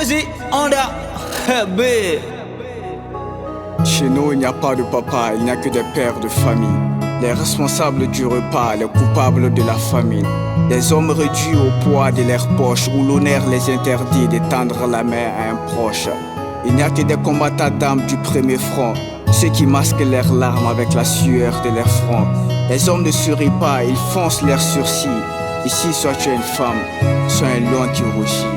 Vas-y, on a B. Chez nous, il n'y a pas de papa, il n'y a que des pères de famille. Les responsables du repas, les coupables de la famine. Des hommes réduits au poids de leurs poches, où l'honneur les interdit de tendre la main à un proche. Il n'y a que des combattants d'âme du premier front, ceux qui masquent leurs larmes avec la sueur de leur front. Les hommes ne sourient pas, ils foncent leurs sourcils. Ici, soit tu es une femme, soit un lion qui rougit.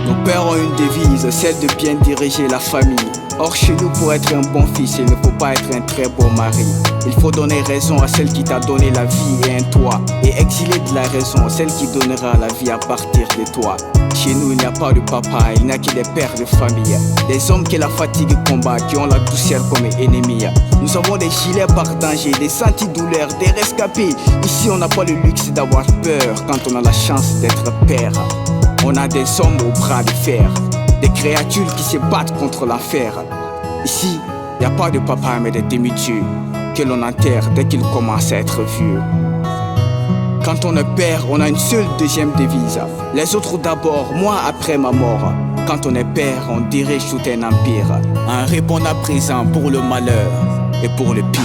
Nos pères ont une devise, celle de bien diriger la famille. Or chez nous, pour être un bon fils, il ne faut pas être un très bon mari. Il faut donner raison à celle qui t'a donné la vie et un toit, et exiler de la raison celle qui donnera la vie à partir de toi. Chez nous, il n'y a pas de papa, il n'y a que des pères de famille. Des hommes qui la fatigue combat, qui ont la douceur comme ennemis. Nous avons des gilets par danger, des antidouleurs, des rescapés. Ici, on n'a pas le luxe d'avoir peur quand on a la chance d'être père. On a des hommes au bras de fer, des créatures qui se battent contre l'enfer. Ici, il n'y a pas de papa mais des demi-dieux que l'on enterre dès qu'ils commencent à être vieux. Quand on est père, on a une seule deuxième devise: les autres d'abord, moi après ma mort. Quand on est père, on dirige tout un empire, en répondant présent pour le malheur et pour le pire.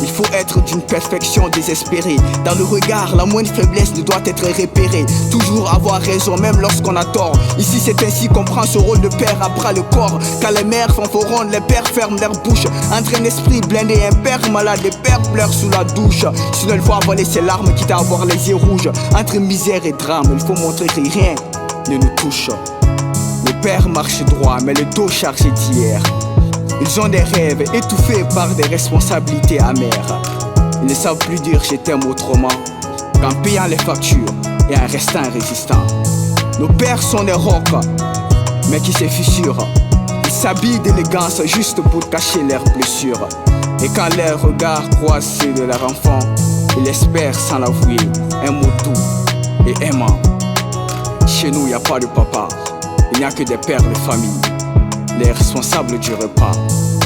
Il faut être d'une perfection désespérée. Dans le regard, la moindre faiblesse ne doit être repérée. Toujours avoir raison, même lorsqu'on a tort. Ici c'est ainsi qu'on prend ce rôle de père à bras le corps. Quand les mères fanfaronnent, les pères ferment leur bouche. Entre un esprit blindé et un père malade, les pères pleurent sous la douche. Sinon il faut avaler ses larmes, quitte à avoir les yeux rouges. Entre misère et drame, il faut montrer que rien ne nous touche. Le père marche droit, mais le dos chargé d'hier. Ils ont des rêves étouffés par des responsabilités amères. Ils ne savent plus dire je t'aime autrement qu'en payant les factures et en restant résistant. Nos pères sont des rocs, mais qui se fissurent. Ils s'habillent d'élégance juste pour cacher leurs blessures. Et quand leurs regards croisent ceux de leur enfant, ils espèrent sans l'avouer un mot doux et aimant. Chez nous, il n'y a pas de papa, il n'y a que des pères de famille. Les responsables du repas,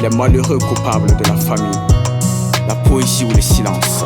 les malheureux coupables de la famille, la poésie ou le silence.